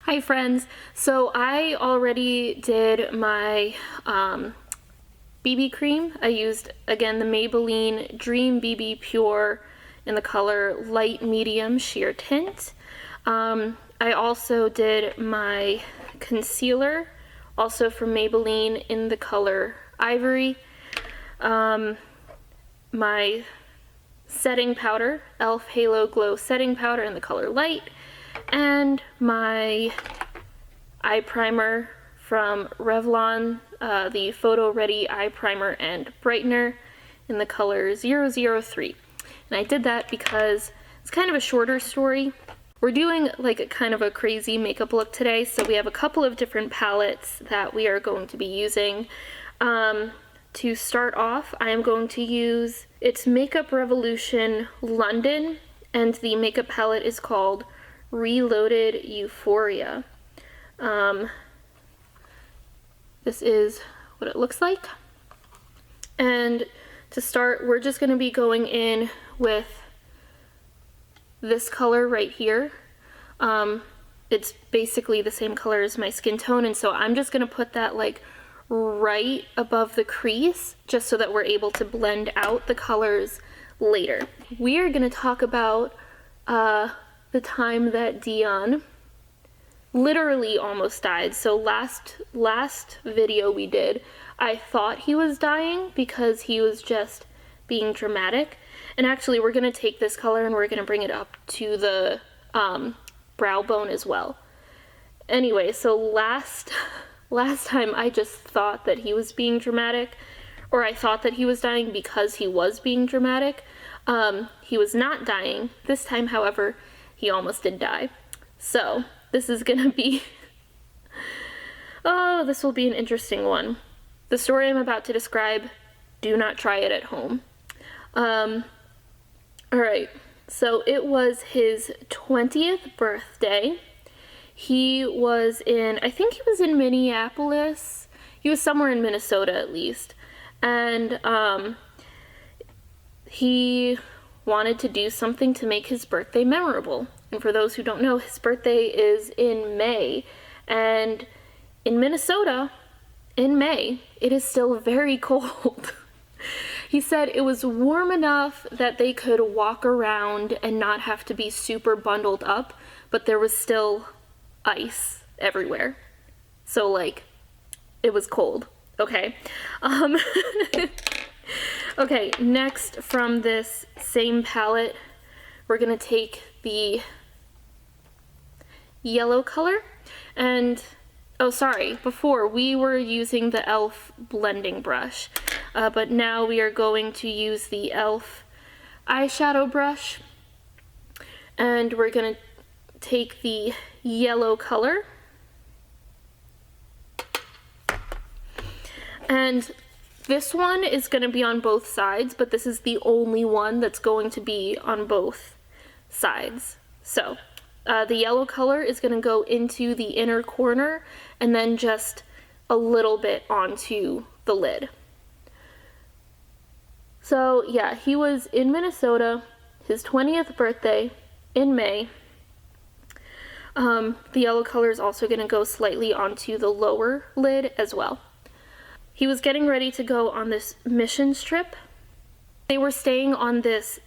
Hi friends, so I already did my BB cream. I used, again, the Maybelline Dream BB Pure in the color Light Medium Sheer Tint. I also did my concealer, also from Maybelline in the color Ivory. My setting powder, e.l.f. Halo Glow setting powder in the color Light, and my eye primer from Revlon, the Photo Ready Eye Primer and Brightener in the color 003. And I did that because it's kind of a shorter story. We're doing like a kind of a crazy makeup look today, so we have a couple of different palettes that we are going to be using. To start off, I am going to use, it's Makeup Revolution London, and the makeup palette is called Reloaded Euphoria. This is what it looks like. And to start, we're just going to be going in with this color right here. It's basically the same color as my skin tone, and so I'm just going to put that like right above the crease just so that we're able to blend out the colors later. We are going to talk about the time that Dion literally almost died. So last video we did, I thought he was dying because he was just being dramatic. And actually we're going to take this color and we're going to bring it up to the brow bone as well. Anyway, so last time I just thought that he was being dramatic, or I thought that he was dying because he was being dramatic. He was not dying. This time, however, he almost did die. So this is gonna be, oh, this will be an interesting one. The story I'm about to describe, do not try it at home. Alright, so it was his 20th birthday. He was in, I think he was in Minneapolis. He was somewhere in Minnesota at least. And he wanted to do something to make his birthday memorable. And for those who don't know, his birthday is in May. And in Minnesota, in May, it is still very cold. He said it was warm enough that they could walk around and not have to be super bundled up, but there was still ice everywhere. So like, it was cold. Okay. Okay, next from this same palette, we're gonna take the yellow color, and oh sorry, before we were using the e.l.f. blending brush, but now we are going to use the e.l.f. eyeshadow brush, and we're gonna take the yellow color, and this one is going to be on both sides, but this is the only one that's going to be on both sides. So the yellow color is going to go into the inner corner and then just a little bit onto the lid. So yeah, he was in Minnesota, his 20th birthday in May. The yellow color is also going to go slightly onto the lower lid as well. He was getting ready to go on this missions trip. They were staying on this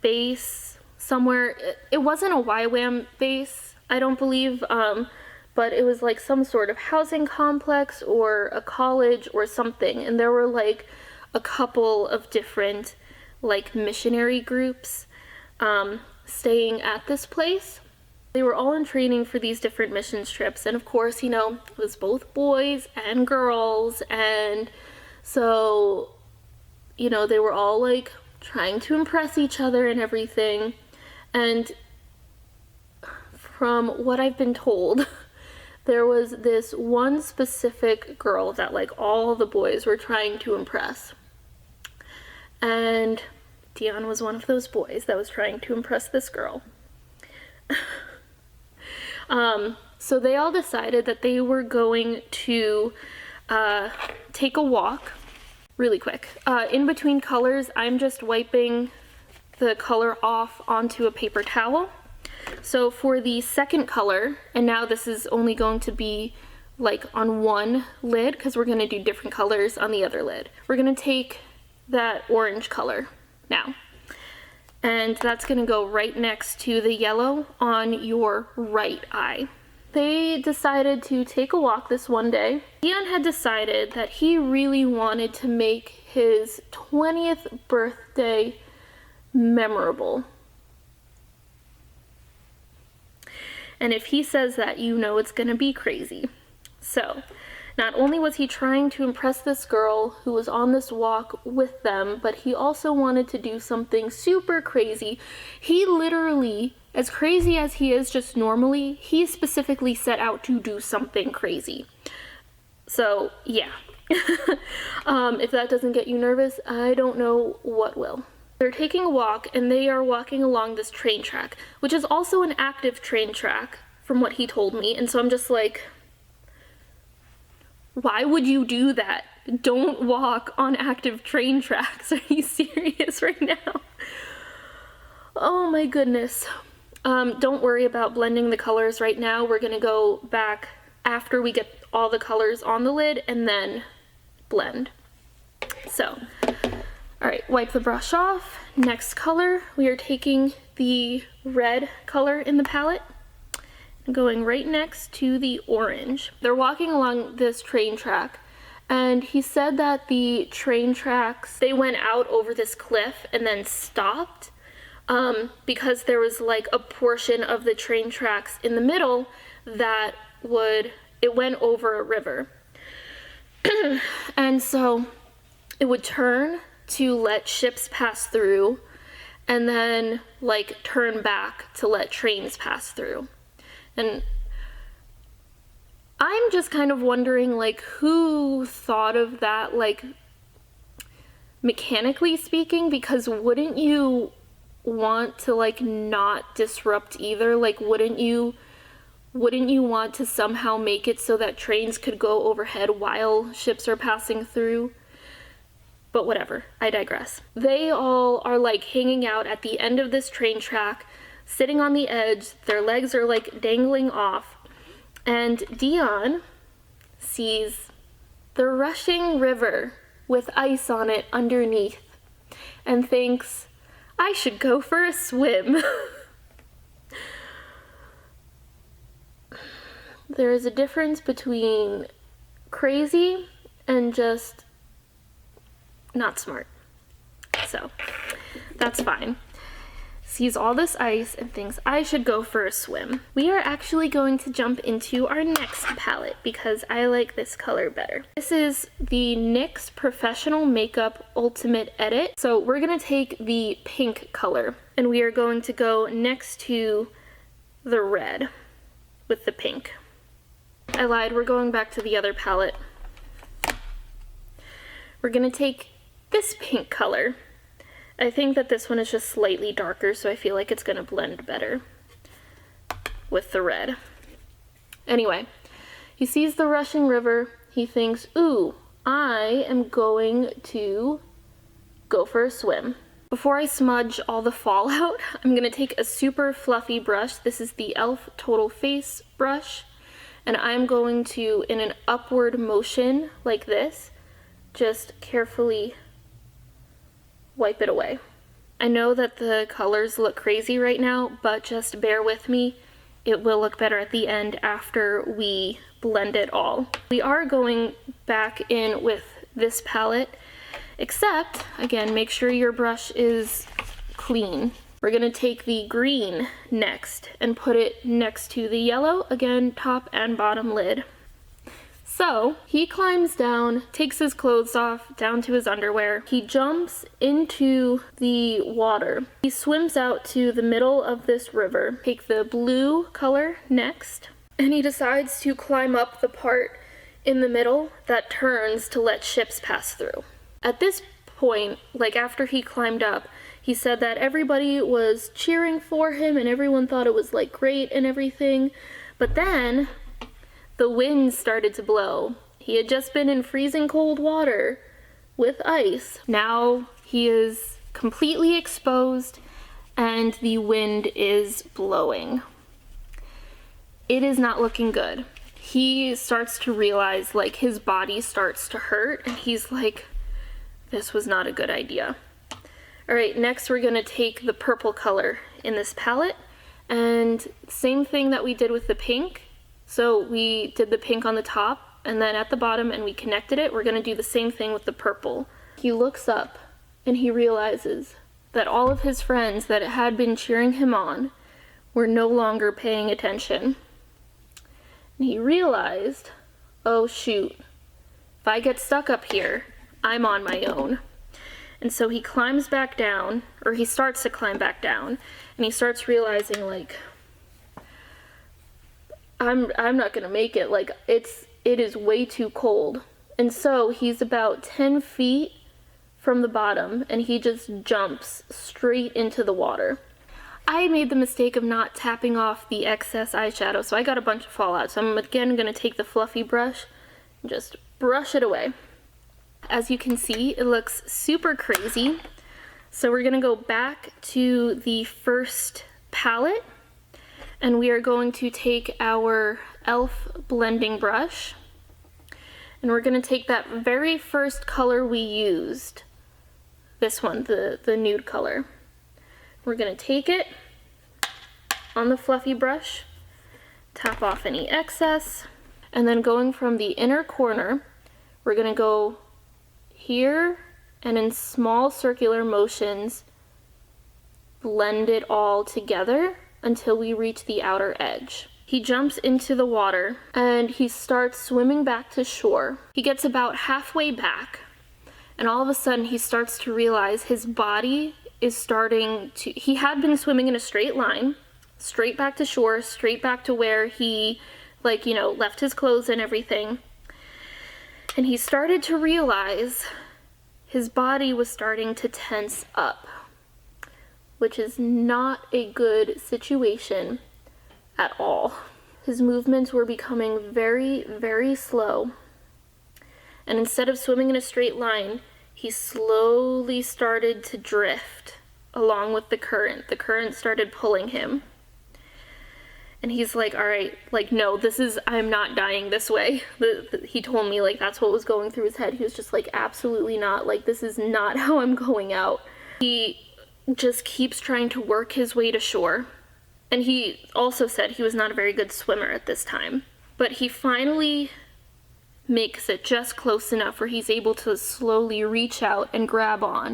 base somewhere. It wasn't a YWAM base, I don't believe, but it was like some sort of housing complex or a college or something. And there were like a couple of different like missionary groups staying at this place. They were all in training for these different missions trips, and of course, you know, it was both boys and girls, and so, you know, they were all like trying to impress each other and everything. And from what I've been told, there was this one specific girl that like all the boys were trying to impress, and Dion was one of those boys that was trying to impress this girl. So they all decided that they were going to take a walk really quick. In between colors, I'm just wiping the color off onto a paper towel. So for the second color, and now this is only going to be like on one lid because we're going to do different colors on the other lid. We're going to take that orange color now, and that's going to go right next to the yellow on your right eye. They decided to take a walk this one day. Dion had decided that he really wanted to make his 20th birthday memorable. And if he says that, you know it's gonna be crazy. So, not only was he trying to impress this girl who was on this walk with them, but he also wanted to do something super crazy. He literally, as crazy as he is just normally, he specifically set out to do something crazy. So, yeah. If that doesn't get you nervous, I don't know what will. They're taking a walk, and they are walking along this train track, which is also an active train track, from what he told me, and so I'm just like, why would you do that? Don't walk on active train tracks. Are you serious right now? Oh my goodness. Don't worry about blending the colors right now. We're gonna go back after we get all the colors on the lid and then blend. So, all right, wipe the brush off. Next color, we are taking the red color in the palette and going right next to the orange. They're walking along this train track, and he said that the train tracks, they went out over this cliff and then stopped because there was like a portion of the train tracks in the middle that it went over a river. And so it would turn to let ships pass through, and then like turn back to let trains pass through. And I'm just kind of wondering, like, who thought of that, like, mechanically speaking, because wouldn't you want to like not disrupt either? Like, wouldn't you want to somehow make it so that trains could go overhead while ships are passing through? But whatever, I digress. They all are like hanging out at the end of this train track, sitting on the edge, their legs are like dangling off, and Dion sees the rushing river with ice on it underneath and thinks, I should go for a swim. There is a difference between crazy and just not smart. So, that's fine. Sees all this ice and thinks, I should go for a swim. We are actually going to jump into our next palette because I like this color better. This is the NYX Professional Makeup Ultimate Edit. So we're gonna take the pink color and we are going to go next to the red with the pink. I lied, we're going back to the other palette. We're gonna take this pink color. I think that this one is just slightly darker, so I feel like it's gonna blend better with the red. Anyway, he sees the rushing river. He thinks, ooh, I am going to go for a swim. Before I smudge all the fallout, I'm gonna take a super fluffy brush. This is the e.l.f. Total Face brush, and I'm going to, in an upward motion like this, just carefully wipe it away. I know that the colors look crazy right now, but just bear with me. It will look better at the end after we blend it all. We are going back in with this palette, except, again, make sure your brush is clean. We're gonna take the green next and put it next to the yellow, again, top and bottom lid. So, he climbs down, takes his clothes off, down to his underwear. He jumps into the water. He swims out to the middle of this river. Take the blue color next, and he decides to climb up the part in the middle that turns to let ships pass through. At this point, like after he climbed up, he said that everybody was cheering for him and everyone thought it was like great and everything, but then the wind started to blow. He had just been in freezing cold water with ice. Now he is completely exposed and the wind is blowing. It is not looking good. He starts to realize, like, his body starts to hurt, and he's like, this was not a good idea. All right, next we're gonna take the purple color in this palette, and same thing that we did with the pink. So we did the pink on the top and then at the bottom, and we connected it. We're gonna do the same thing with the purple. He looks up and he realizes that all of his friends that had been cheering him on were no longer paying attention. And he realized, oh shoot, if I get stuck up here, I'm on my own. And so he climbs back down, or he starts to climb back down, and he starts realizing, like, I'm not gonna make it. Like, it is way too cold. And so he's about 10 feet from the bottom, and he just jumps straight into the water. I made the mistake of not tapping off the excess eyeshadow, so I got a bunch of fallout. So I'm again gonna take the fluffy brush and just brush it away. As you can see, it looks super crazy. So we're gonna go back to the first palette, and we are going to take our e.l.f. blending brush, and we're gonna take that very first color we used, this one, the nude color. We're gonna take it on the fluffy brush, tap off any excess, and then going from the inner corner, we're gonna go here and in small circular motions, blend it all together until we reach the outer edge. He jumps into the water and he starts swimming back to shore. He gets about halfway back, and all of a sudden he starts to realize his body is starting to, he had been swimming in a straight line, straight back to shore, straight back to where he, like, you know, left his clothes and everything. And he started to realize his body was starting to tense up, which is not a good situation at all. His movements were becoming very, very slow. And instead of swimming in a straight line, he slowly started to drift along with the current. The current started pulling him. And he's like, all right, like, no, I'm not dying this way. He told me, like, that's what was going through his head. He was just like, absolutely not. Like, this is not how I'm going out. He just keeps trying to work his way to shore. And he also said he was not a very good swimmer at this time. But he finally makes it just close enough where he's able to slowly reach out and grab on.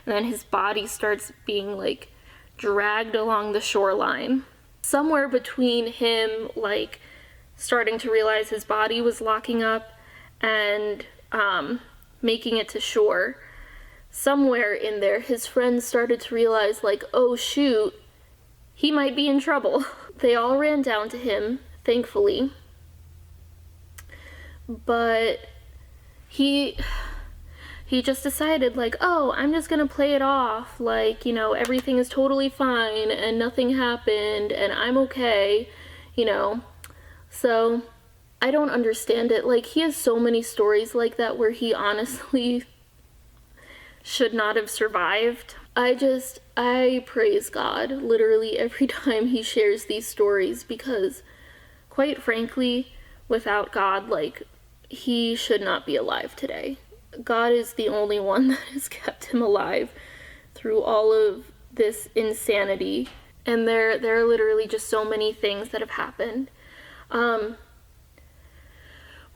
And then his body starts being, like, dragged along the shoreline. Somewhere between him, like, starting to realize his body was locking up and making it to shore, somewhere in there, his friends started to realize, like, oh shoot, he might be in trouble. They all ran down to him, thankfully, but he just decided, like, oh, I'm just gonna play it off, like, you know, everything is totally fine and nothing happened and I'm okay, you know. So I don't understand it. Like, he has so many stories like that where he honestly should not have survived. I praise God literally every time he shares these stories, because quite frankly, without God, like, he should not be alive today. God is the only one that has kept him alive through all of this insanity. And there are literally just so many things that have happened.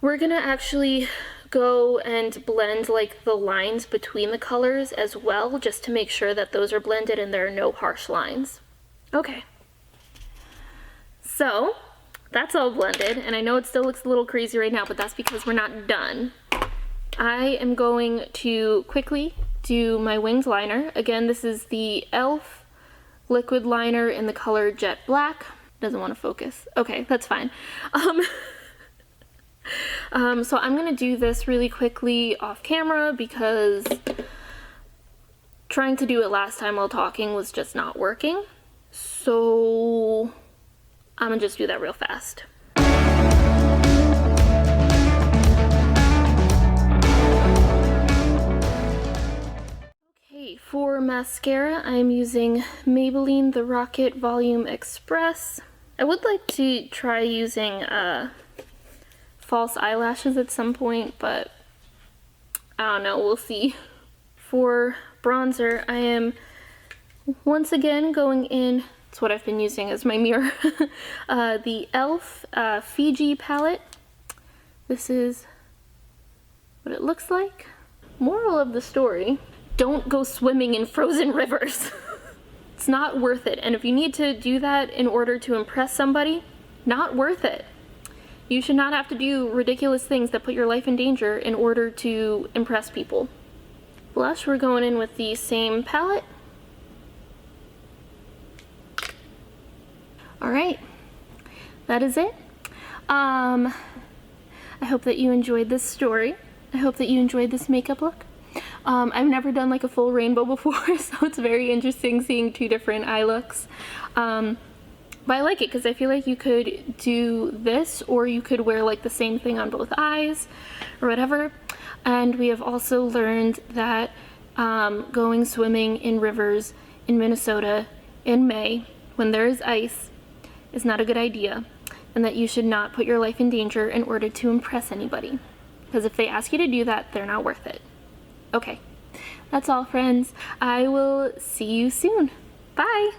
We're gonna actually go and blend, like, the lines between the colors as well, just to make sure that those are blended and there are no harsh lines. Okay. So that's all blended, and I know it still looks a little crazy right now, but that's because we're not done. I am going to quickly do my winged liner. Again, this is the e.l.f. liquid liner in the color Jet Black. Doesn't want to focus. Okay, that's fine. So I'm gonna do this really quickly off camera because trying to do it last time while talking was just not working. So I'm gonna just do that real fast. Okay, for mascara, I'm using Maybelline The Rocket Volume Express. I would like to try using false eyelashes at some point, but I don't know, we'll see. For bronzer, I am once again going in, it's what I've been using as my mirror, the e.l.f. Fiji palette. This is what it looks like. Moral of the story, don't go swimming in frozen rivers. It's not worth it, and if you need to do that in order to impress somebody, not worth it. You should not have to do ridiculous things that put your life in danger in order to impress people. Blush, we're going in with the same palette. Alright, that is it. I hope that you enjoyed this story. I hope that you enjoyed this makeup look. I've never done like a full rainbow before, so it's very interesting seeing two different eye looks. But I like it because I feel like you could do this, or you could wear like the same thing on both eyes or whatever. And we have also learned that going swimming in rivers in Minnesota in May when there is ice is not a good idea, and that you should not put your life in danger in order to impress anybody. Because if they ask you to do that, they're not worth it. Okay, that's all, friends. I will see you soon. Bye!